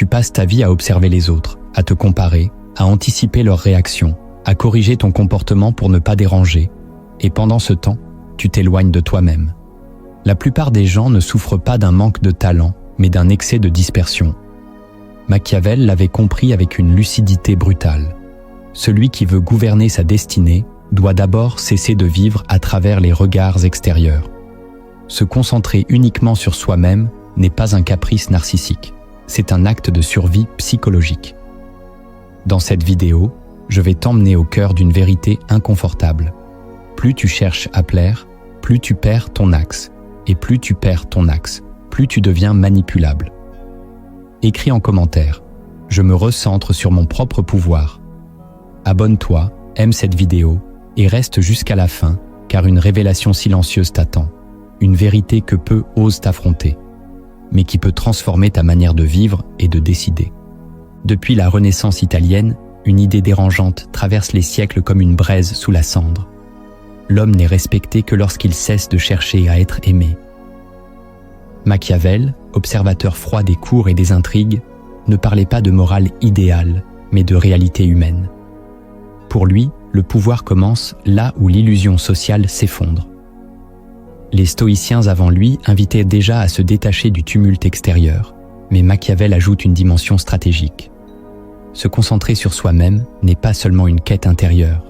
tu passes ta vie à observer les autres, à te comparer, à anticiper leurs réactions, à corriger ton comportement pour ne pas déranger, et pendant ce temps, tu t'éloignes de toi-même. La plupart des gens ne souffrent pas d'un manque de talent, mais d'un excès de dispersion. Machiavel l'avait compris avec une lucidité brutale. Celui qui veut gouverner sa destinée doit d'abord cesser de vivre à travers les regards extérieurs. Se concentrer uniquement sur soi-même n'est pas un caprice narcissique, c'est un acte de survie psychologique. Dans cette vidéo, je vais t'emmener au cœur d'une vérité inconfortable. Plus tu cherches à plaire, plus tu perds ton axe. Et plus tu perds ton axe, plus tu deviens manipulable. Écris en commentaire, je me recentre sur mon propre pouvoir. Abonne-toi, aime cette vidéo et reste jusqu'à la fin, car une révélation silencieuse t'attend. Une vérité que peu osent affronter, mais qui peut transformer ta manière de vivre et de décider. Depuis la Renaissance italienne, une idée dérangeante traverse les siècles comme une braise sous la cendre. L'homme n'est respecté que lorsqu'il cesse de chercher à être aimé. Machiavel, observateur froid des cours et des intrigues, ne parlait pas de morale idéale, mais de réalité humaine. Pour lui, le pouvoir commence là où l'illusion sociale s'effondre. Les stoïciens avant lui invitaient déjà à se détacher du tumulte extérieur, mais Machiavel ajoute une dimension stratégique. Se concentrer sur soi-même n'est pas seulement une quête intérieure,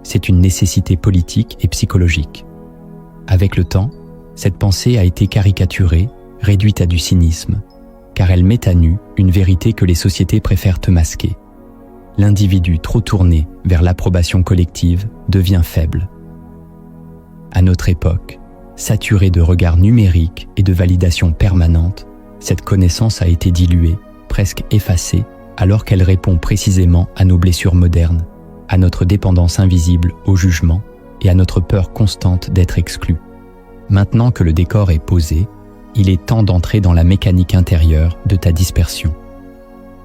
c'est une nécessité politique et psychologique. Avec le temps, cette pensée a été caricaturée, réduite à du cynisme, car elle met à nu une vérité que les sociétés préfèrent te masquer. L'individu trop tourné vers l'approbation collective devient faible. À notre époque, saturée de regards numériques et de validation permanente, cette connaissance a été diluée, presque effacée, alors qu'elle répond précisément à nos blessures modernes, à notre dépendance invisible au jugement et à notre peur constante d'être exclu. Maintenant que le décor est posé, il est temps d'entrer dans la mécanique intérieure de ta dispersion.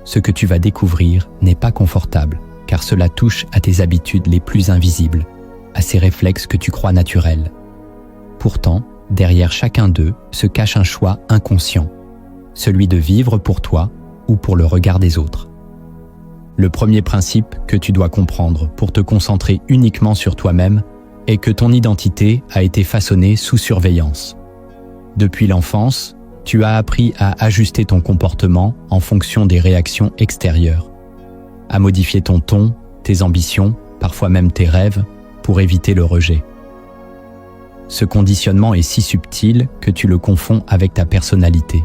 Ce que tu vas découvrir n'est pas confortable, car cela touche à tes habitudes les plus invisibles, à ces réflexes que tu crois naturels. Pourtant, derrière chacun d'eux se cache un choix inconscient, celui de vivre pour toi ou pour le regard des autres. Le premier principe que tu dois comprendre pour te concentrer uniquement sur toi-même est que ton identité a été façonnée sous surveillance. Depuis l'enfance, tu as appris à ajuster ton comportement en fonction des réactions extérieures, à modifier ton ton, tes ambitions, parfois même tes rêves, pour éviter le rejet. Ce conditionnement est si subtil que tu le confonds avec ta personnalité.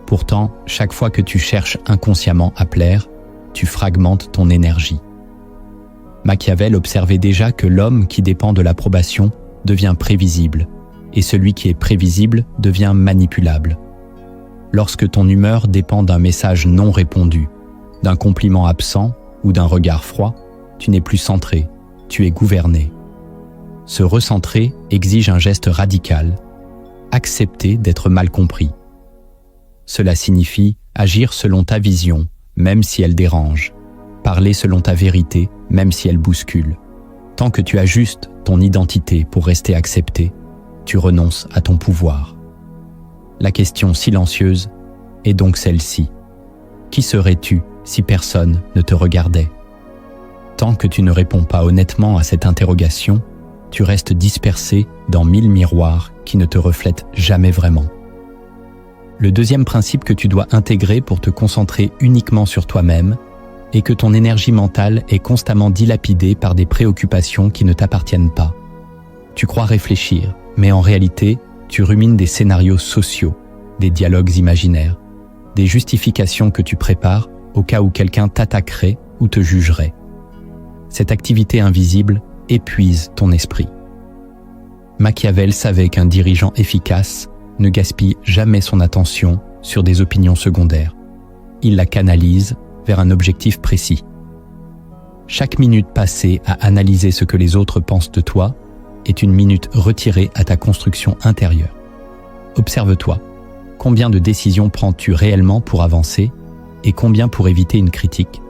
Pourtant, chaque fois que tu cherches inconsciemment à plaire, tu fragmentes ton énergie. Machiavel observait déjà que l'homme qui dépend de l'approbation devient prévisible, et celui qui est prévisible devient manipulable. Lorsque ton humeur dépend d'un message non répondu, d'un compliment absent ou d'un regard froid, tu n'es plus centré, tu es gouverné. Se recentrer exige un geste radical, accepter d'être mal compris. Cela signifie agir selon ta vision, même si elle dérange, parler selon ta vérité, même si elle bouscule. Tant que tu ajustes ton identité pour rester accepté, tu renonces à ton pouvoir. La question silencieuse est donc celle-ci. Qui serais-tu si personne ne te regardait? Tant que tu ne réponds pas honnêtement à cette interrogation, tu restes dispersé dans 1000 miroirs qui ne te reflètent jamais vraiment. Le deuxième principe que tu dois intégrer pour te concentrer uniquement sur toi-même est que ton énergie mentale est constamment dilapidée par des préoccupations qui ne t'appartiennent pas. Tu crois réfléchir, mais en réalité, tu rumines des scénarios sociaux, des dialogues imaginaires, des justifications que tu prépares au cas où quelqu'un t'attaquerait ou te jugerait. Cette activité invisible épuise ton esprit. Machiavel savait qu'un dirigeant efficace ne gaspille jamais son attention sur des opinions secondaires. Il la canalise vers un objectif précis. Chaque minute passée à analyser ce que les autres pensent de toi est une minute retirée à ta construction intérieure. Observe-toi. Combien de décisions prends-tu réellement pour avancer et combien pour éviter une critique?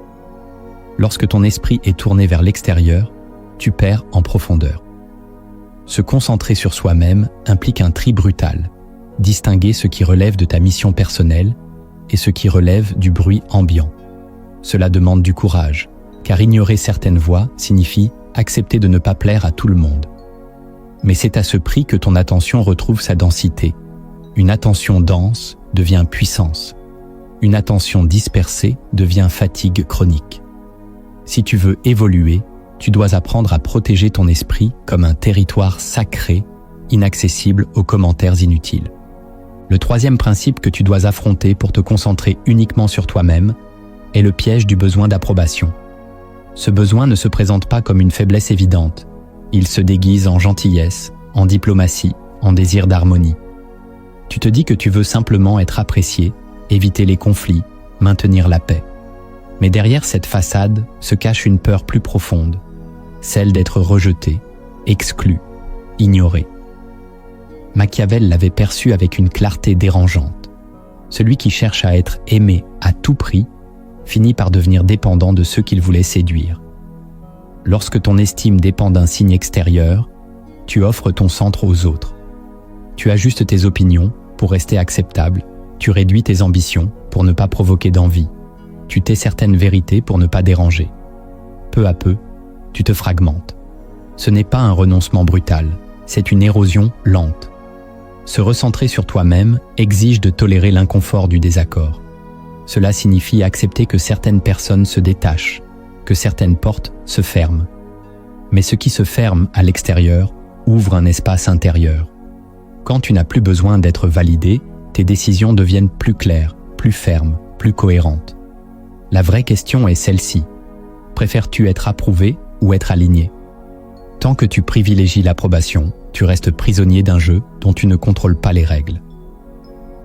Lorsque ton esprit est tourné vers l'extérieur, tu perds en profondeur. Se concentrer sur soi-même implique un tri brutal. Distinguer ce qui relève de ta mission personnelle et ce qui relève du bruit ambiant. Cela demande du courage, car ignorer certaines voix signifie accepter de ne pas plaire à tout le monde. Mais c'est à ce prix que ton attention retrouve sa densité. Une attention dense devient puissance. Une attention dispersée devient fatigue chronique. Si tu veux évoluer, tu dois apprendre à protéger ton esprit comme un territoire sacré, inaccessible aux commentaires inutiles. Le troisième principe que tu dois affronter pour te concentrer uniquement sur toi-même est le piège du besoin d'approbation. Ce besoin ne se présente pas comme une faiblesse évidente. Il se déguise en gentillesse, en diplomatie, en désir d'harmonie. Tu te dis que tu veux simplement être apprécié, éviter les conflits, maintenir la paix. Mais derrière cette façade se cache une peur plus profonde, celle d'être rejeté, exclu, ignoré. Machiavel l'avait perçu avec une clarté dérangeante. Celui qui cherche à être aimé à tout prix finit par devenir dépendant de ceux qu'il voulait séduire. Lorsque ton estime dépend d'un signe extérieur, tu offres ton centre aux autres. Tu ajustes tes opinions pour rester acceptable, tu réduis tes ambitions pour ne pas provoquer d'envie, tu tais certaines vérités pour ne pas déranger. Peu à peu, tu te fragmentes. Ce n'est pas un renoncement brutal, c'est une érosion lente. Se recentrer sur toi-même exige de tolérer l'inconfort du désaccord. Cela signifie accepter que certaines personnes se détachent, que certaines portes se ferment. Mais ce qui se ferme à l'extérieur ouvre un espace intérieur. Quand tu n'as plus besoin d'être validé, tes décisions deviennent plus claires, plus fermes, plus cohérentes. La vraie question est celle-ci. Préfères-tu être approuvé ou être aligné? Tant que tu privilégies l'approbation, tu restes prisonnier d'un jeu dont tu ne contrôles pas les règles.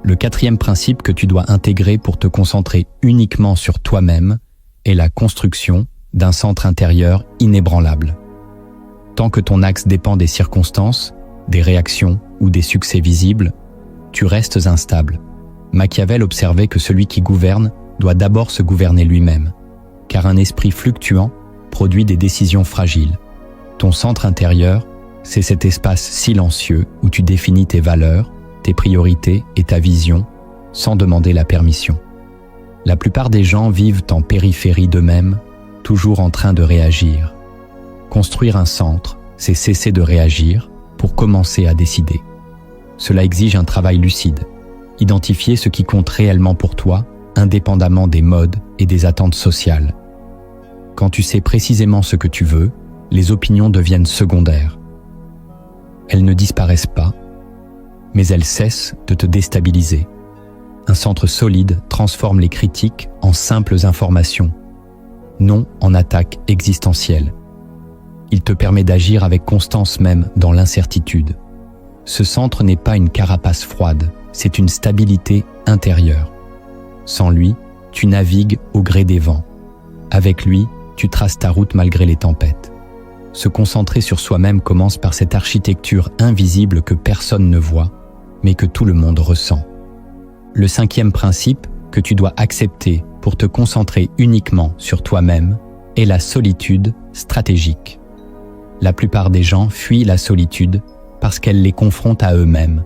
Le quatrième principe que tu dois intégrer pour te concentrer uniquement sur toi-même est la construction d'un centre intérieur inébranlable. Tant que ton axe dépend des circonstances, des réactions ou des succès visibles, tu restes instable. Machiavel observait que celui qui gouverne doit d'abord se gouverner lui-même, car un esprit fluctuant produit des décisions fragiles. Ton centre intérieur, c'est cet espace silencieux où tu définis tes valeurs, tes priorités et ta vision sans demander la permission. La plupart des gens vivent en périphérie d'eux-mêmes, toujours en train de réagir. Construire un centre, c'est cesser de réagir pour commencer à décider. Cela exige un travail lucide. Identifier ce qui compte réellement pour toi, indépendamment des modes et des attentes sociales. Quand tu sais précisément ce que tu veux, les opinions deviennent secondaires. Elles ne disparaissent pas, mais elles cessent de te déstabiliser. Un centre solide transforme les critiques en simples informations, non en attaques existentielles. Il te permet d'agir avec constance même dans l'incertitude. Ce centre n'est pas une carapace froide, c'est une stabilité intérieure. Sans lui, tu navigues au gré des vents. Avec lui, tu traces ta route malgré les tempêtes. Se concentrer sur soi-même commence par cette architecture invisible que personne ne voit, mais que tout le monde ressent. Le cinquième principe que tu dois accepter pour te concentrer uniquement sur toi-même est la solitude stratégique. La plupart des gens fuient la solitude parce qu'elle les confronte à eux-mêmes.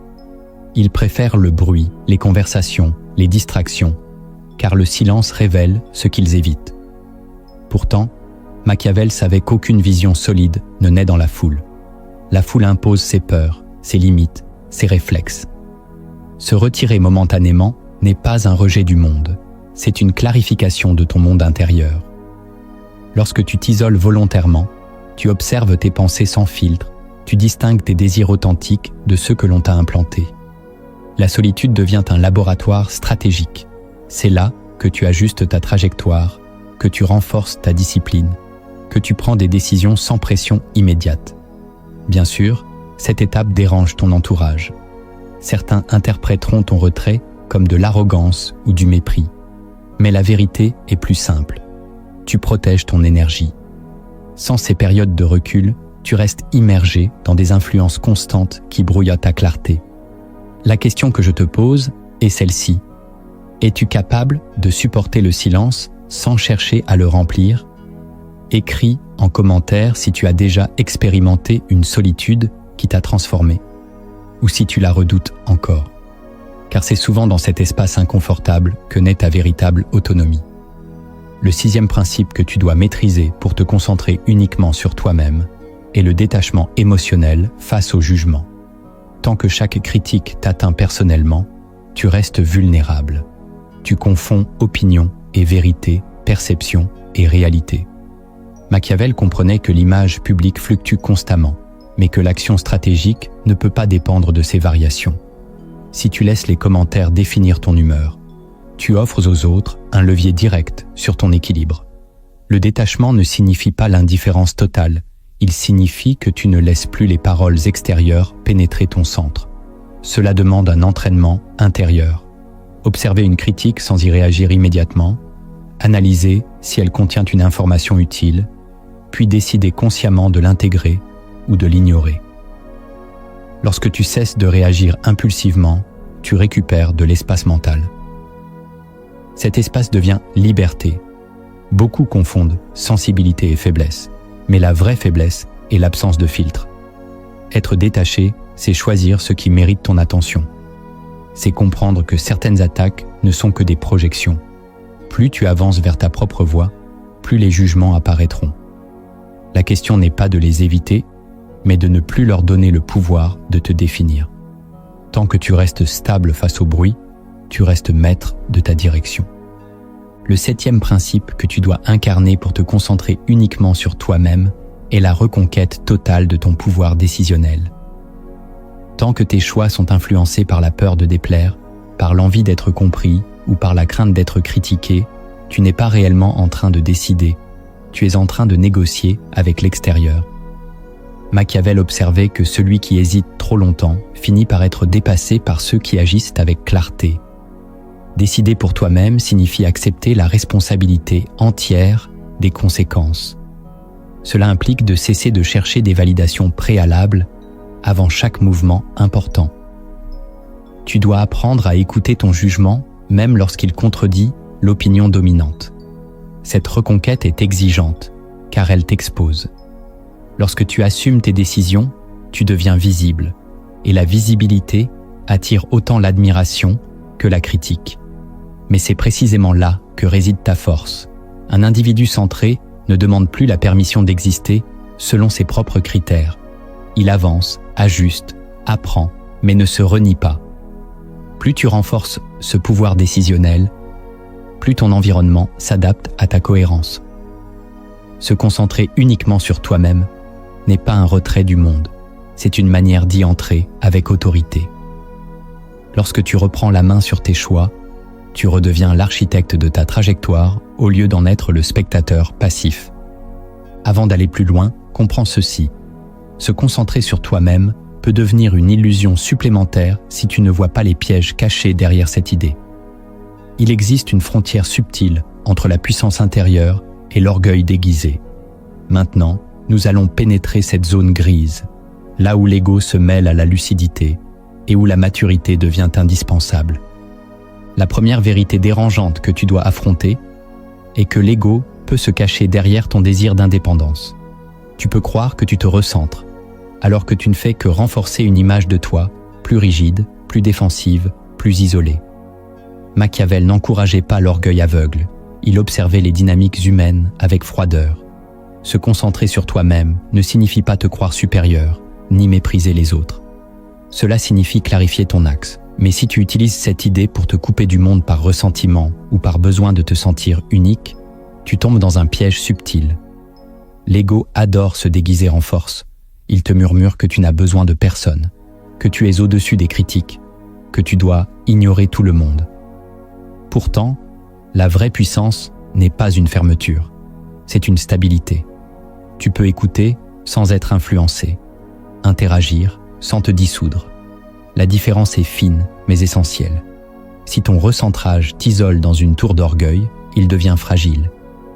Ils préfèrent le bruit, les conversations, les distractions, car le silence révèle ce qu'ils évitent. Pourtant, Machiavel savait qu'aucune vision solide ne naît dans la foule. La foule impose ses peurs, ses limites, ses réflexes. Se retirer momentanément n'est pas un rejet du monde, c'est une clarification de ton monde intérieur. Lorsque tu t'isoles volontairement, tu observes tes pensées sans filtre, tu distingues tes désirs authentiques de ceux que l'on t'a implantés. La solitude devient un laboratoire stratégique. C'est là que tu ajustes ta trajectoire, que tu renforces ta discipline, que tu prends des décisions sans pression immédiate. Bien sûr, cette étape dérange ton entourage. Certains interpréteront ton retrait comme de l'arrogance ou du mépris. Mais la vérité est plus simple. Tu protèges ton énergie. Sans ces périodes de recul, tu restes immergé dans des influences constantes qui brouillent ta clarté. La question que je te pose est celle-ci. Es-tu capable de supporter le silence sans chercher à le remplir? Écris en commentaire si tu as déjà expérimenté une solitude qui t'a transformé, ou si tu la redoutes encore. car c'est souvent dans cet espace inconfortable que naît ta véritable autonomie. Le 6e principe que tu dois maîtriser pour te concentrer uniquement sur toi-même est le détachement émotionnel face au jugement. Tant que chaque critique t'atteint personnellement, tu restes vulnérable. Tu confonds opinion et vérité, perception et réalité. Machiavel comprenait que l'image publique fluctue constamment, mais que l'action stratégique ne peut pas dépendre de ces variations. Si tu laisses les commentaires définir ton humeur, tu offres aux autres un levier direct sur ton équilibre. Le détachement ne signifie pas l'indifférence totale, il signifie que tu ne laisses plus les paroles extérieures pénétrer ton centre. Cela demande un entraînement intérieur. Observer une critique sans y réagir immédiatement, analyser si elle contient une information utile, puis décider consciemment de l'intégrer ou de l'ignorer. Lorsque tu cesses de réagir impulsivement, tu récupères de l'espace mental. Cet espace devient liberté. Beaucoup confondent sensibilité et faiblesse, mais la vraie faiblesse est l'absence de filtre. Être détaché, c'est choisir ce qui mérite ton attention. C'est comprendre que certaines attaques ne sont que des projections. Plus tu avances vers ta propre voie, plus les jugements apparaîtront. La question n'est pas de les éviter, mais de ne plus leur donner le pouvoir de te définir. Tant que tu restes stable face au bruit, tu restes maître de ta direction. Le 7e principe que tu dois incarner pour te concentrer uniquement sur toi-même est la reconquête totale de ton pouvoir décisionnel. Tant que tes choix sont influencés par la peur de déplaire, par l'envie d'être compris ou par la crainte d'être critiqué, tu n'es pas réellement en train de décider, tu es en train de négocier avec l'extérieur. Machiavel observait que celui qui hésite trop longtemps finit par être dépassé par ceux qui agissent avec clarté. Décider pour toi-même signifie accepter la responsabilité entière des conséquences. Cela implique de cesser de chercher des validations préalables avant chaque mouvement important. Tu dois apprendre à écouter ton jugement même lorsqu'il contredit l'opinion dominante. Cette reconquête est exigeante, car elle t'expose. Lorsque tu assumes tes décisions, tu deviens visible, et la visibilité attire autant l'admiration que la critique. Mais c'est précisément là que réside ta force. Un individu centré ne demande plus la permission d'exister selon ses propres critères. Il avance, ajuste, apprend, mais ne se renie pas. Plus tu renforces ce pouvoir décisionnel, plus ton environnement s'adapte à ta cohérence. Se concentrer uniquement sur toi-même n'est pas un retrait du monde, c'est une manière d'y entrer avec autorité. Lorsque tu reprends la main sur tes choix, tu redeviens l'architecte de ta trajectoire au lieu d'en être le spectateur passif. Avant d'aller plus loin, comprends ceci. Se concentrer sur toi-même peut devenir une illusion supplémentaire si tu ne vois pas les pièges cachés derrière cette idée. Il existe une frontière subtile entre la puissance intérieure et l'orgueil déguisé. Maintenant, nous allons pénétrer cette zone grise, là où l'ego se mêle à la lucidité et où la maturité devient indispensable. La première vérité dérangeante que tu dois affronter est que l'ego peut se cacher derrière ton désir d'indépendance. Tu peux croire que tu te recentres, alors que tu ne fais que renforcer une image de toi plus rigide, plus défensive, plus isolée. Machiavel n'encourageait pas l'orgueil aveugle, il observait les dynamiques humaines avec froideur. Se concentrer sur toi-même ne signifie pas te croire supérieur, ni mépriser les autres. Cela signifie clarifier ton axe. Mais si tu utilises cette idée pour te couper du monde par ressentiment ou par besoin de te sentir unique, tu tombes dans un piège subtil. L'ego adore se déguiser en force. Il te murmure que tu n'as besoin de personne, que tu es au-dessus des critiques, que tu dois ignorer tout le monde. Pourtant, la vraie puissance n'est pas une fermeture, c'est une stabilité. Tu peux écouter sans être influencé, interagir sans te dissoudre. La différence est fine, mais essentielle. Si ton recentrage t'isole dans une tour d'orgueil, il devient fragile.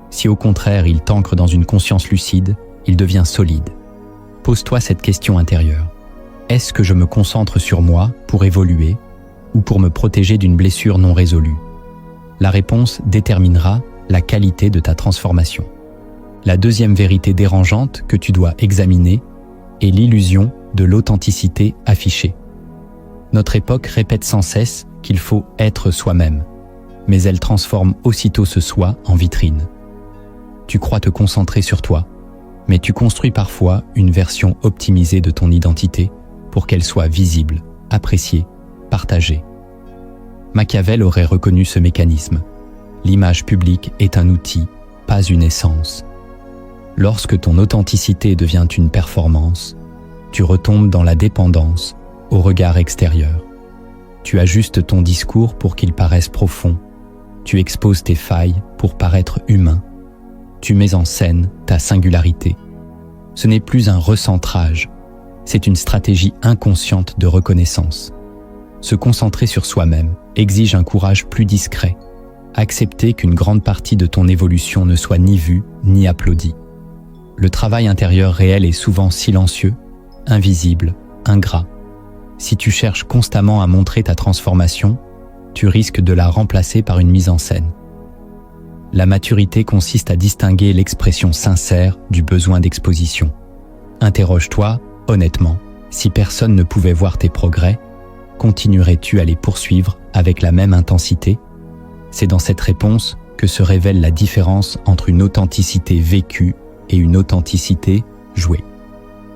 Si au contraire il t'ancre dans une conscience lucide, il devient solide. Pose-toi cette question intérieure. Est-ce que je me concentre sur moi pour évoluer ou pour me protéger d'une blessure non résolue? La réponse déterminera la qualité de ta transformation. La deuxième vérité dérangeante que tu dois examiner est l'illusion de l'authenticité affichée. Notre époque répète sans cesse qu'il faut être soi-même, mais elle transforme aussitôt ce soi en vitrine. Tu crois te concentrer sur toi, mais tu construis parfois une version optimisée de ton identité pour qu'elle soit visible, appréciée, partagée. Machiavel aurait reconnu ce mécanisme. L'image publique est un outil, pas une essence. Lorsque ton authenticité devient une performance, tu retombes dans la dépendance au regard extérieur. Tu ajustes ton discours pour qu'il paraisse profond. Tu exposes tes failles pour paraître humain. Tu mets en scène ta singularité. Ce n'est plus un recentrage, c'est une stratégie inconsciente de reconnaissance. Se concentrer sur soi-même exige un courage plus discret. Accepter qu'une grande partie de ton évolution ne soit ni vue ni applaudie. Le travail intérieur réel est souvent silencieux, invisible, ingrat. Si tu cherches constamment à montrer ta transformation, tu risques de la remplacer par une mise en scène. La maturité consiste à distinguer l'expression sincère du besoin d'exposition. Interroge-toi, honnêtement, si personne ne pouvait voir tes progrès, continuerais-tu à les poursuivre avec la même intensité ? C'est dans cette réponse que se révèle la différence entre une authenticité vécue et une authenticité jouée.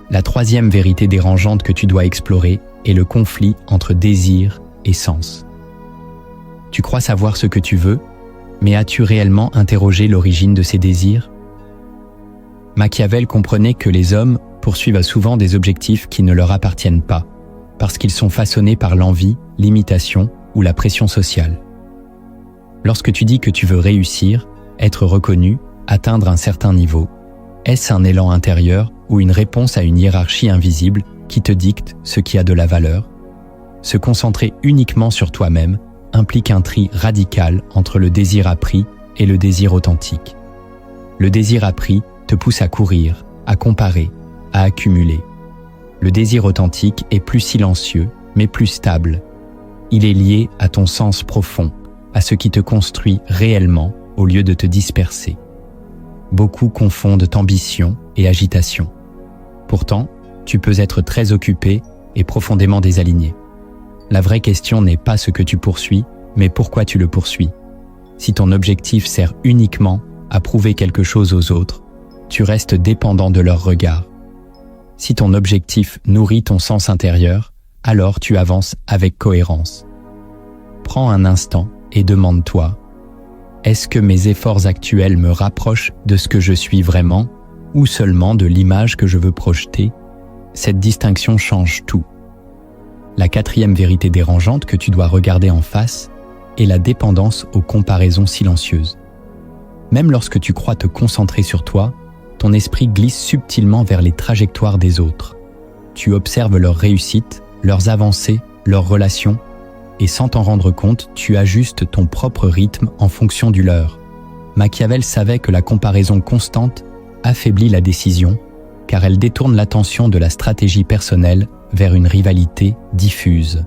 La troisième vérité dérangeante que tu dois explorer est le conflit entre désir et sens. Tu crois savoir ce que tu veux, mais as-tu réellement interrogé l'origine de ces désirs ? Machiavel comprenait que les hommes poursuivent souvent des objectifs qui ne leur appartiennent pas, parce qu'ils sont façonnés par l'envie, l'imitation ou la pression sociale. Lorsque tu dis que tu veux réussir, être reconnu, atteindre un certain niveau, est-ce un élan intérieur ou une réponse à une hiérarchie invisible qui te dicte ce qui a de la valeur ? Se concentrer uniquement sur toi-même implique un tri radical entre le désir appris et le désir authentique. Le désir appris te pousse à courir, à comparer, à accumuler. Le désir authentique est plus silencieux, mais plus stable. Il est lié à ton sens profond, à ce qui te construit réellement au lieu de te disperser. Beaucoup confondent ambition et agitation. Pourtant, tu peux être très occupé et profondément désaligné. La vraie question n'est pas ce que tu poursuis, mais pourquoi tu le poursuis. Si ton objectif sert uniquement à prouver quelque chose aux autres, tu restes dépendant de leur regard. Si ton objectif nourrit ton sens intérieur, alors tu avances avec cohérence. Prends un instant et demande-toi, est-ce que mes efforts actuels me rapprochent de ce que je suis vraiment ou seulement de l'image que je veux projeter ? Cette distinction change tout. La quatrième vérité dérangeante que tu dois regarder en face est la dépendance aux comparaisons silencieuses. Même lorsque tu crois te concentrer sur toi, ton esprit glisse subtilement vers les trajectoires des autres. Tu observes leurs réussites, leurs avancées, leurs relations, et sans t'en rendre compte, tu ajustes ton propre rythme en fonction du leur. Machiavel savait que la comparaison constante affaiblit la décision, car elle détourne l'attention de la stratégie personnelle vers une rivalité diffuse.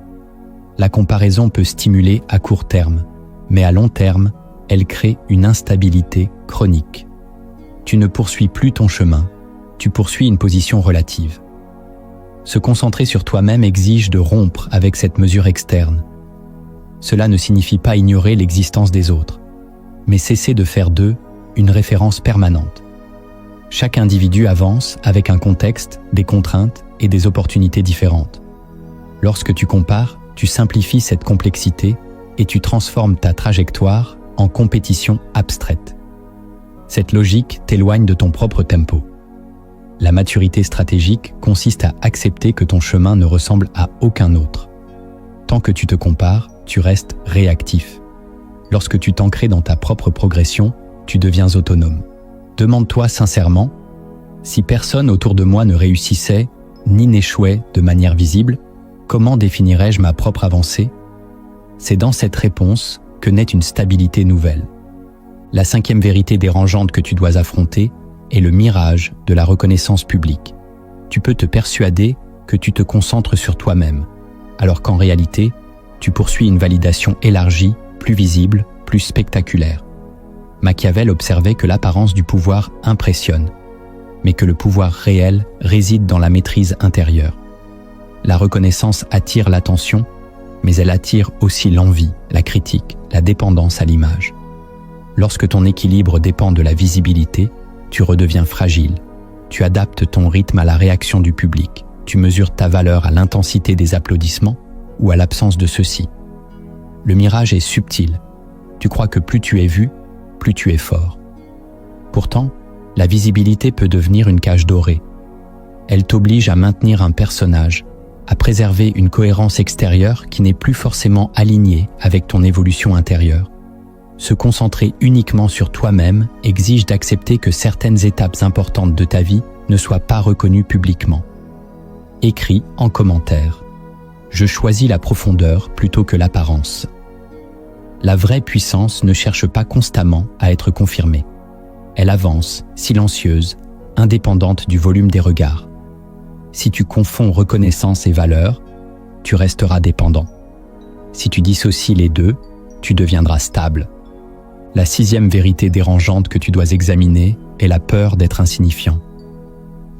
La comparaison peut stimuler à court terme, mais à long terme, elle crée une instabilité chronique. Tu ne poursuis plus ton chemin, tu poursuis une position relative. Se concentrer sur toi-même exige de rompre avec cette mesure externe. Cela ne signifie pas ignorer l'existence des autres, mais cesser de faire d'eux une référence permanente. Chaque individu avance avec un contexte, des contraintes et des opportunités différentes. Lorsque tu compares, tu simplifies cette complexité et tu transformes ta trajectoire en compétition abstraite. Cette logique t'éloigne de ton propre tempo. La maturité stratégique consiste à accepter que ton chemin ne ressemble à aucun autre. Tant que tu te compares, tu restes réactif. Lorsque tu t'ancres dans ta propre progression, tu deviens autonome. Demande-toi sincèrement, si personne autour de moi ne réussissait ni n'échouait de manière visible, comment définirais-je ma propre avancée ? C'est dans cette réponse que naît une stabilité nouvelle. La cinquième vérité dérangeante que tu dois affronter est le mirage de la reconnaissance publique. Tu peux te persuader que tu te concentres sur toi-même, alors qu'en réalité, tu poursuis une validation élargie, plus visible, plus spectaculaire. Machiavel observait que l'apparence du pouvoir impressionne, mais que le pouvoir réel réside dans la maîtrise intérieure. La reconnaissance attire l'attention, mais elle attire aussi l'envie, la critique, la dépendance à l'image. Lorsque ton équilibre dépend de la visibilité, tu redeviens fragile. Tu adaptes ton rythme à la réaction du public. Tu mesures ta valeur à l'intensité des applaudissements ou à l'absence de ceux-ci. Le mirage est subtil. Tu crois que plus tu es vu, plus tu es fort. Pourtant, la visibilité peut devenir une cage dorée. Elle t'oblige à maintenir un personnage, à préserver une cohérence extérieure qui n'est plus forcément alignée avec ton évolution intérieure. Se concentrer uniquement sur toi-même exige d'accepter que certaines étapes importantes de ta vie ne soient pas reconnues publiquement. Écris en commentaire. Je choisis la profondeur plutôt que l'apparence. La vraie puissance ne cherche pas constamment à être confirmée. Elle avance, silencieuse, indépendante du volume des regards. Si tu confonds reconnaissance et valeur, tu resteras dépendant. Si tu dissocies les deux, tu deviendras stable. La 6e vérité dérangeante que tu dois examiner est la peur d'être insignifiant.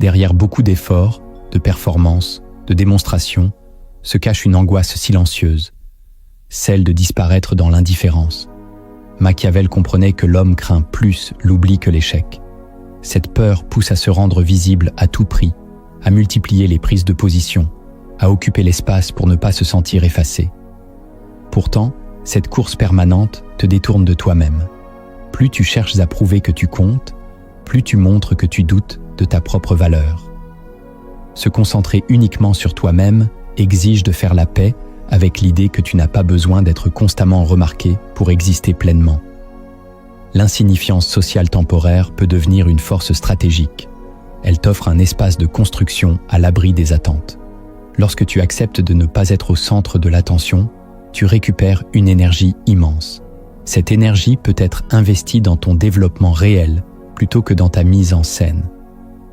Derrière beaucoup d'efforts, de performances, de démonstrations, se cache une angoisse silencieuse, celle de disparaître dans l'indifférence. Machiavel comprenait que l'homme craint plus l'oubli que l'échec. Cette peur pousse à se rendre visible à tout prix, à multiplier les prises de position, à occuper l'espace pour ne pas se sentir effacé. Pourtant, cette course permanente te détourne de toi-même. Plus tu cherches à prouver que tu comptes, plus tu montres que tu doutes de ta propre valeur. Se concentrer uniquement sur toi-même exige de faire la paix avec l'idée que tu n'as pas besoin d'être constamment remarqué pour exister pleinement. L'insignifiance sociale temporaire peut devenir une force stratégique. Elle t'offre un espace de construction à l'abri des attentes. Lorsque tu acceptes de ne pas être au centre de l'attention, tu récupères une énergie immense. Cette énergie peut être investie dans ton développement réel plutôt que dans ta mise en scène.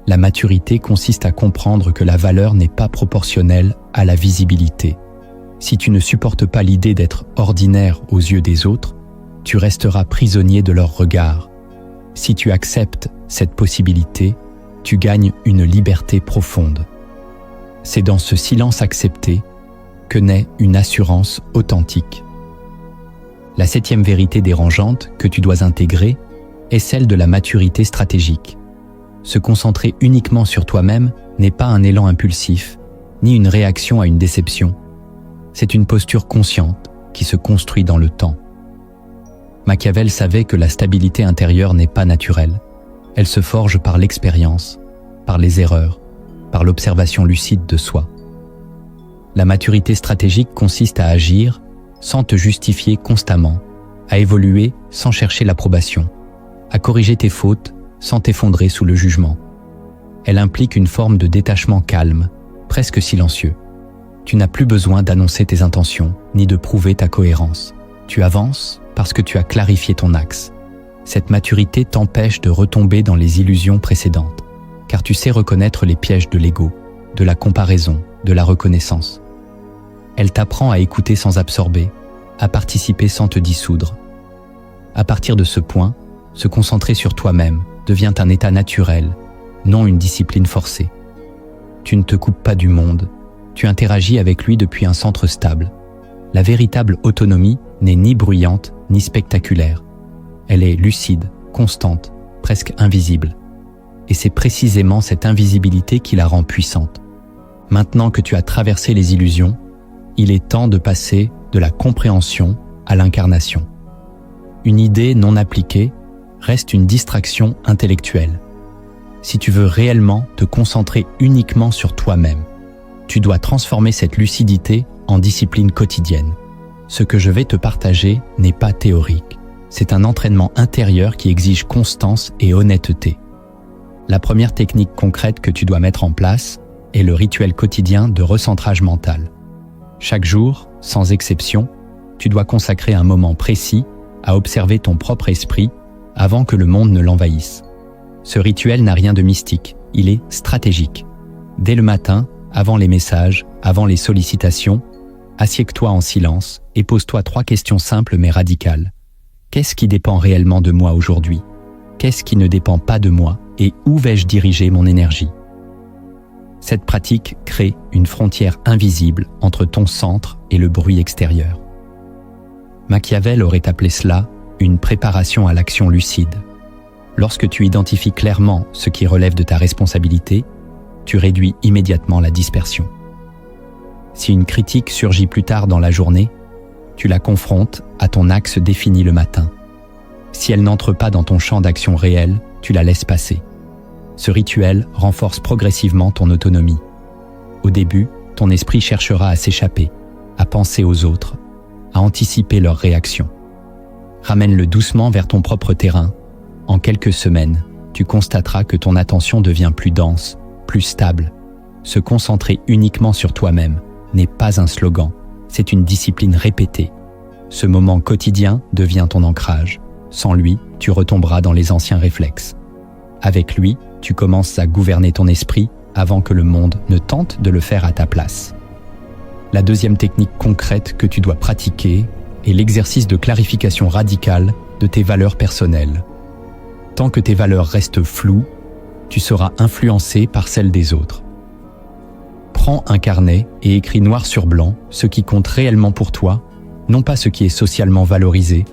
La maturité consiste à comprendre que la valeur n'est pas proportionnelle à la visibilité. Si tu ne supportes pas l'idée d'être ordinaire aux yeux des autres, tu resteras prisonnier de leur regard. Si tu acceptes cette possibilité, tu gagnes une liberté profonde. C'est dans ce silence accepté que naît une assurance authentique. La 7e vérité dérangeante que tu dois intégrer est celle de la maturité stratégique. Se concentrer uniquement sur toi-même n'est pas un élan impulsif, ni une réaction à une déception. C'est une posture consciente qui se construit dans le temps. Machiavel savait que la stabilité intérieure n'est pas naturelle. Elle se forge par l'expérience, par les erreurs, par l'observation lucide de soi. La maturité stratégique consiste à agir sans te justifier constamment, à évoluer sans chercher l'approbation, à corriger tes fautes sans t'effondrer sous le jugement. Elle implique une forme de détachement calme, presque silencieux. Tu n'as plus besoin d'annoncer tes intentions, ni de prouver ta cohérence. Tu avances parce que tu as clarifié ton axe. Cette maturité t'empêche de retomber dans les illusions précédentes, car tu sais reconnaître les pièges de l'ego, de la comparaison, de la reconnaissance. Elle t'apprend à écouter sans absorber, à participer sans te dissoudre. À partir de ce point, se concentrer sur toi-même devient un état naturel, non une discipline forcée. Tu ne te coupes pas du monde, tu interagis avec lui depuis un centre stable. La véritable autonomie n'est ni bruyante ni spectaculaire. Elle est lucide, constante, presque invisible. Et c'est précisément cette invisibilité qui la rend puissante. Maintenant que tu as traversé les illusions, il est temps de passer de la compréhension à l'incarnation. Une idée non appliquée reste une distraction intellectuelle. Si tu veux réellement te concentrer uniquement sur toi-même, tu dois transformer cette lucidité en discipline quotidienne. Ce que je vais te partager n'est pas théorique. C'est un entraînement intérieur qui exige constance et honnêteté. La première technique concrète que tu dois mettre en place est le rituel quotidien de recentrage mental. Chaque jour, sans exception, tu dois consacrer un moment précis à observer ton propre esprit avant que le monde ne l'envahisse. Ce rituel n'a rien de mystique, il est stratégique. Dès le matin, avant les messages, avant les sollicitations, assieds-toi en silence et pose-toi 3 questions simples mais radicales. Qu'est-ce qui dépend réellement de moi aujourd'hui? Qu'est-ce qui ne dépend pas de moi et où vais-je diriger mon énergie? Cette pratique crée une frontière invisible entre ton centre et le bruit extérieur. Machiavel aurait appelé cela une préparation à l'action lucide. Lorsque tu identifies clairement ce qui relève de ta responsabilité, tu réduis immédiatement la dispersion. Si une critique surgit plus tard dans la journée, tu la confrontes à ton axe défini le matin. Si elle n'entre pas dans ton champ d'action réel, tu la laisses passer. Ce rituel renforce progressivement ton autonomie. Au début, ton esprit cherchera à s'échapper, à penser aux autres, à anticiper leurs réactions. Ramène-le doucement vers ton propre terrain. En quelques semaines, tu constateras que ton attention devient plus dense, plus stable. Se concentrer uniquement sur toi-même n'est pas un slogan, c'est une discipline répétée. Ce moment quotidien devient ton ancrage. Sans lui, tu retomberas dans les anciens réflexes. Avec lui, tu commences à gouverner ton esprit avant que le monde ne tente de le faire à ta place. La deuxième technique concrète que tu dois pratiquer est l'exercice de clarification radicale de tes valeurs personnelles. Tant que tes valeurs restent floues, tu seras influencé par celles des autres. Prends un carnet et écris noir sur blanc ce qui compte réellement pour toi, non pas ce qui est socialement valorisé,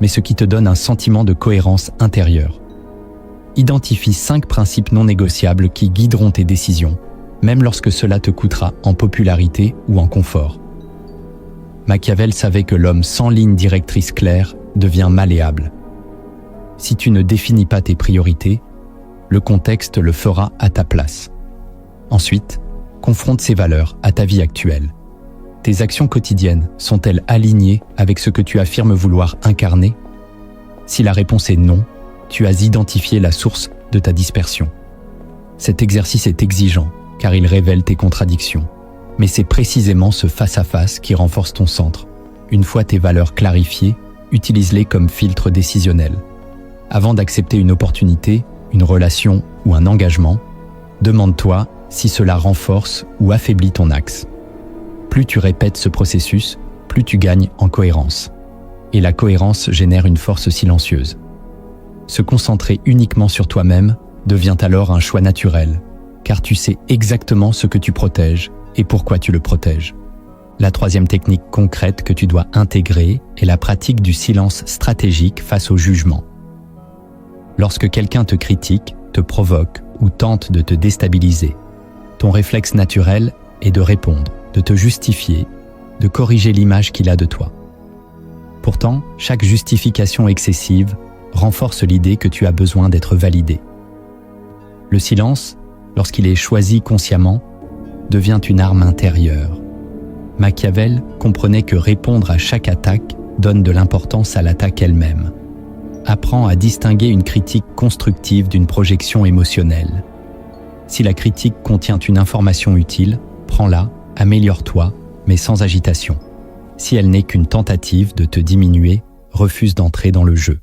mais ce qui te donne un sentiment de cohérence intérieure. Identifie 5 principes non négociables qui guideront tes décisions, même lorsque cela te coûtera en popularité ou en confort. Machiavel savait que l'homme sans ligne directrice claire devient malléable. Si tu ne définis pas tes priorités, le contexte le fera à ta place. Ensuite, confronte ces valeurs à ta vie actuelle. Tes actions quotidiennes sont-elles alignées avec ce que tu affirmes vouloir incarner? Si la réponse est non, tu as identifié la source de ta dispersion. Cet exercice est exigeant, car il révèle tes contradictions. Mais c'est précisément ce face-à-face qui renforce ton centre. Une fois tes valeurs clarifiées, utilise-les comme filtre décisionnel. Avant d'accepter une opportunité, une relation ou un engagement, demande-toi si cela renforce ou affaiblit ton axe. Plus tu répètes ce processus, plus tu gagnes en cohérence. Et la cohérence génère une force silencieuse. Se concentrer uniquement sur toi-même devient alors un choix naturel, car tu sais exactement ce que tu protèges et pourquoi tu le protèges. La troisième technique concrète que tu dois intégrer est la pratique du silence stratégique face au jugement. Lorsque quelqu'un te critique, te provoque ou tente de te déstabiliser, ton réflexe naturel est de répondre, de te justifier, de corriger l'image qu'il a de toi. Pourtant, chaque justification excessive renforce l'idée que tu as besoin d'être validé. Le silence, lorsqu'il est choisi consciemment, devient une arme intérieure. Machiavel comprenait que répondre à chaque attaque donne de l'importance à l'attaque elle-même. Apprends à distinguer une critique constructive d'une projection émotionnelle. Si la critique contient une information utile, prends-la, améliore-toi, mais sans agitation. Si elle n'est qu'une tentative de te diminuer, refuse d'entrer dans le jeu.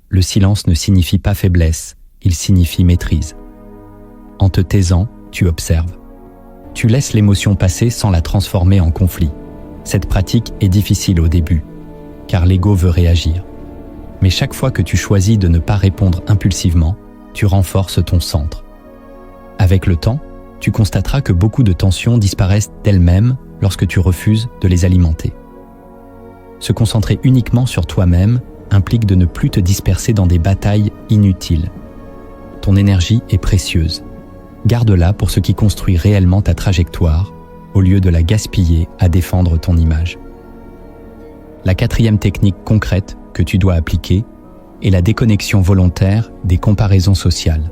Le silence ne signifie pas faiblesse, il signifie maîtrise. En te taisant, tu observes. Tu laisses l'émotion passer sans la transformer en conflit. Cette pratique est difficile au début, car l'ego veut réagir. Mais chaque fois que tu choisis de ne pas répondre impulsivement, tu renforces ton centre. Avec le temps, tu constateras que beaucoup de tensions disparaissent d'elles-mêmes lorsque tu refuses de les alimenter. Se concentrer uniquement sur toi-même implique de ne plus te disperser dans des batailles inutiles. Ton énergie est précieuse. Garde-la pour ce qui construit réellement ta trajectoire, au lieu de la gaspiller à défendre ton image. La quatrième technique concrète que tu dois appliquer est la déconnexion volontaire des comparaisons sociales.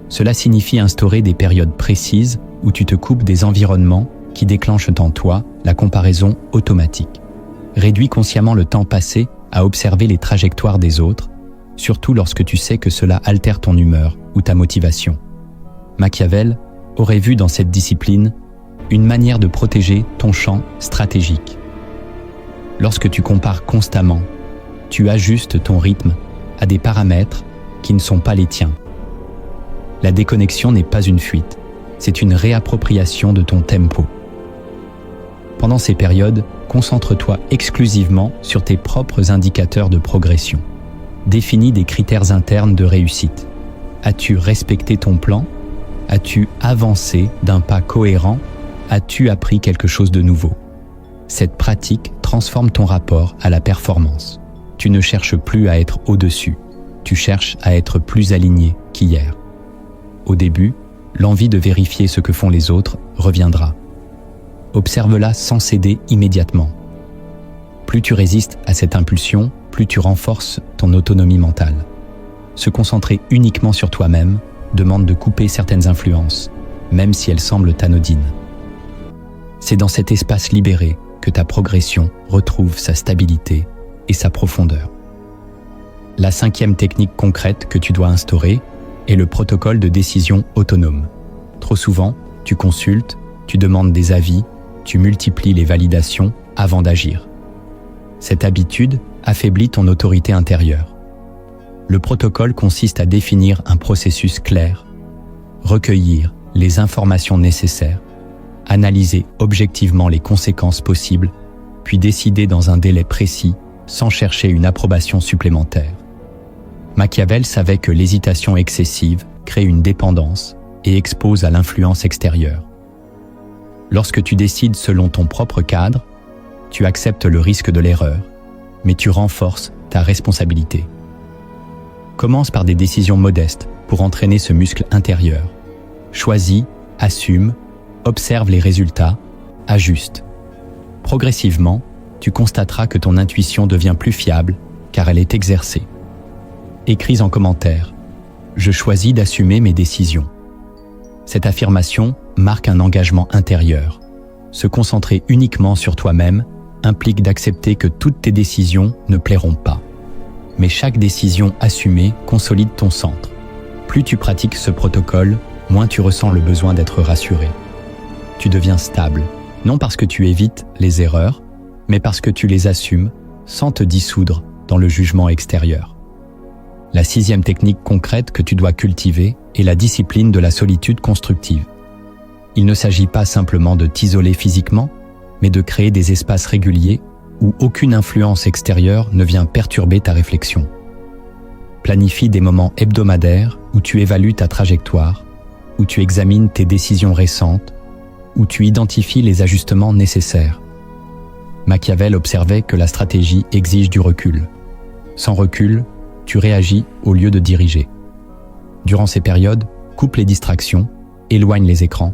Cela signifie instaurer des périodes précises où tu te coupes des environnements qui déclenchent en toi la comparaison automatique. Réduis consciemment le temps passé à observer les trajectoires des autres, surtout lorsque tu sais que cela altère ton humeur ou ta motivation. Machiavel aurait vu dans cette discipline une manière de protéger ton champ stratégique. Lorsque tu compares constamment, tu ajustes ton rythme à des paramètres qui ne sont pas les tiens. La déconnexion n'est pas une fuite, c'est une réappropriation de ton tempo. Pendant ces périodes, concentre-toi exclusivement sur tes propres indicateurs de progression. Définis des critères internes de réussite. As-tu respecté ton plan? As-tu avancé d'un pas cohérent? As-tu appris quelque chose de nouveau? Cette pratique transforme ton rapport à la performance. Tu ne cherches plus à être au-dessus, tu cherches à être plus aligné qu'hier. Au début, l'envie de vérifier ce que font les autres reviendra. Observe-la sans céder immédiatement. Plus tu résistes à cette impulsion, plus tu renforces ton autonomie mentale. Se concentrer uniquement sur toi-même demande de couper certaines influences, même si elles semblent anodines. C'est dans cet espace libéré que ta progression retrouve sa stabilité et sa profondeur. La 5e technique concrète que tu dois instaurer est le protocole de décision autonome. Trop souvent, tu consultes, tu demandes des avis, tu multiplies les validations avant d'agir. Cette habitude affaiblit ton autorité intérieure. Le protocole consiste à définir un processus clair, recueillir les informations nécessaires, analyser objectivement les conséquences possibles, puis décider dans un délai précis sans chercher une approbation supplémentaire. Machiavel savait que l'hésitation excessive crée une dépendance et expose à l'influence extérieure. Lorsque tu décides selon ton propre cadre, tu acceptes le risque de l'erreur, mais tu renforces ta responsabilité. Commence par des décisions modestes pour entraîner ce muscle intérieur. Choisis, assume, observe les résultats, ajuste. Progressivement, tu constateras que ton intuition devient plus fiable car elle est exercée. Écris en commentaire « Je choisis d'assumer mes décisions ». Cette affirmation marque un engagement intérieur. Se concentrer uniquement sur toi-même implique d'accepter que toutes tes décisions ne plairont pas. Mais chaque décision assumée consolide ton centre. Plus tu pratiques ce protocole, moins tu ressens le besoin d'être rassuré. Tu deviens stable, non parce que tu évites les erreurs, mais parce que tu les assumes sans te dissoudre dans le jugement extérieur. La 6e technique concrète que tu dois cultiver est la discipline de la solitude constructive. Il ne s'agit pas simplement de t'isoler physiquement, mais de créer des espaces réguliers où aucune influence extérieure ne vient perturber ta réflexion. Planifie des moments hebdomadaires où tu évalues ta trajectoire, où tu examines tes décisions récentes, où tu identifies les ajustements nécessaires. Machiavel observait que la stratégie exige du recul. Sans recul, tu réagis au lieu de diriger. Durant ces périodes, coupe les distractions, éloigne les écrans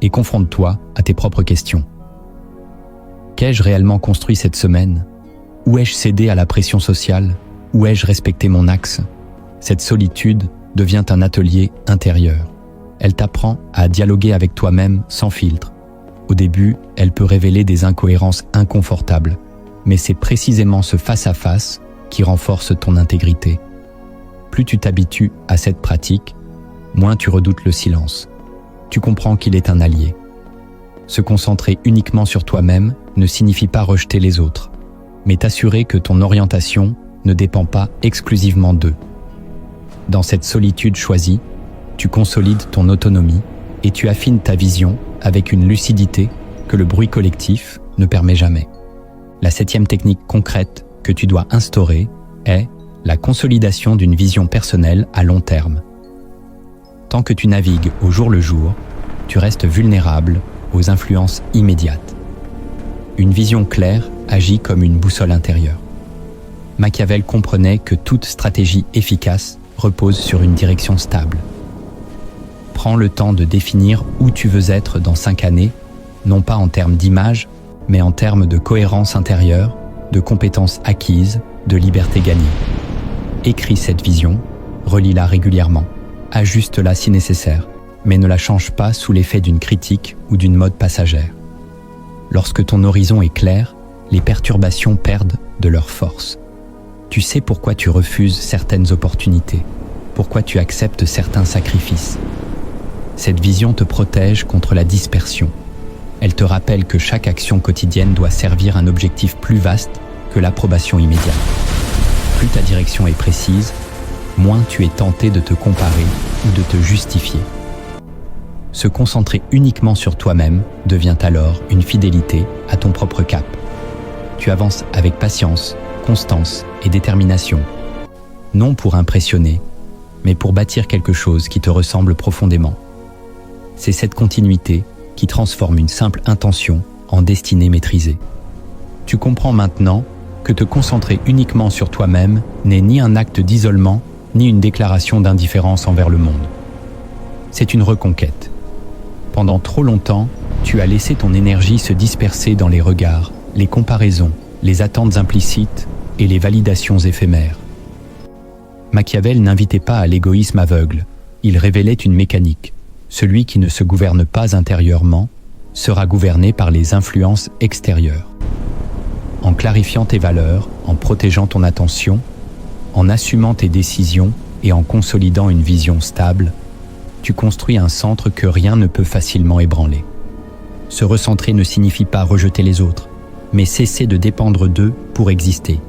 et confronte-toi à tes propres questions. Qu'ai-je réellement construit cette semaine? Où ai-je cédé à la pression sociale? Où ai-je respecté mon axe? Cette solitude devient un atelier intérieur. Elle t'apprend à dialoguer avec toi-même sans filtre. Au début, elle peut révéler des incohérences inconfortables, mais c'est précisément ce face-à-face qui renforce ton intégrité. Plus tu t'habitues à cette pratique, moins tu redoutes le silence. Tu comprends qu'il est un allié. Se concentrer uniquement sur toi-même ne signifie pas rejeter les autres, mais t'assurer que ton orientation ne dépend pas exclusivement d'eux. Dans cette solitude choisie, tu consolides ton autonomie et tu affines ta vision avec une lucidité que le bruit collectif ne permet jamais. La 7e technique concrète que tu dois instaurer est la consolidation d'une vision personnelle à long terme. Tant que tu navigues au jour le jour, tu restes vulnérable aux influences immédiates. Une vision claire agit comme une boussole intérieure. Machiavel comprenait que toute stratégie efficace repose sur une direction stable. Prends le temps de définir où tu veux être dans 5 années, non pas en termes d'image, mais en termes de cohérence intérieure, de compétences acquises, de liberté gagnée. Écris cette vision, relis-la régulièrement, ajuste-la si nécessaire, mais ne la change pas sous l'effet d'une critique ou d'une mode passagère. Lorsque ton horizon est clair, les perturbations perdent de leur force. Tu sais pourquoi tu refuses certaines opportunités, pourquoi tu acceptes certains sacrifices. Cette vision te protège contre la dispersion. Elle te rappelle que chaque action quotidienne doit servir un objectif plus vaste que l'approbation immédiate. Plus ta direction est précise, moins tu es tenté de te comparer ou de te justifier. Se concentrer uniquement sur toi-même devient alors une fidélité à ton propre cap. Tu avances avec patience, constance et détermination, non pour impressionner, mais pour bâtir quelque chose qui te ressemble profondément. C'est cette continuité qui transforme une simple intention en destinée maîtrisée. Tu comprends maintenant que te concentrer uniquement sur toi-même n'est ni un acte d'isolement, ni une déclaration d'indifférence envers le monde. C'est une reconquête. Pendant trop longtemps, tu as laissé ton énergie se disperser dans les regards, les comparaisons, les attentes implicites et les validations éphémères. Machiavel n'invitait pas à l'égoïsme aveugle, il révélait une mécanique. Celui qui ne se gouverne pas intérieurement sera gouverné par les influences extérieures. En clarifiant tes valeurs, en protégeant ton attention, en assumant tes décisions et en consolidant une vision stable, tu construis un centre que rien ne peut facilement ébranler. Se recentrer ne signifie pas rejeter les autres, mais cesser de dépendre d'eux pour exister.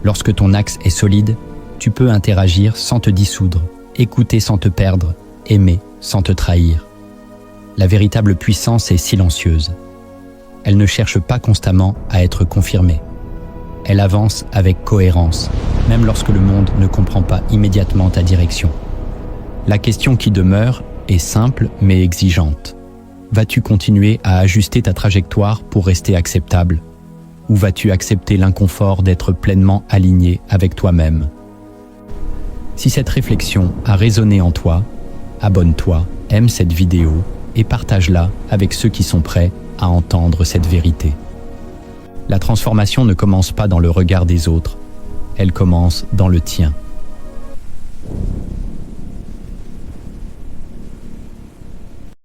Lorsque ton axe est solide, tu peux interagir sans te dissoudre, écouter sans te perdre, aimer sans te trahir. La véritable puissance est silencieuse. Elle ne cherche pas constamment à être confirmée. Elle avance avec cohérence, même lorsque le monde ne comprend pas immédiatement ta direction. La question qui demeure est simple mais exigeante. Vas-tu continuer à ajuster ta trajectoire pour rester acceptable? Ou vas-tu accepter l'inconfort d'être pleinement aligné avec toi-même? Si cette réflexion a résonné en toi, abonne-toi, aime cette vidéo et partage-la avec ceux qui sont prêts à entendre cette vérité. La transformation ne commence pas dans le regard des autres, elle commence dans le tien.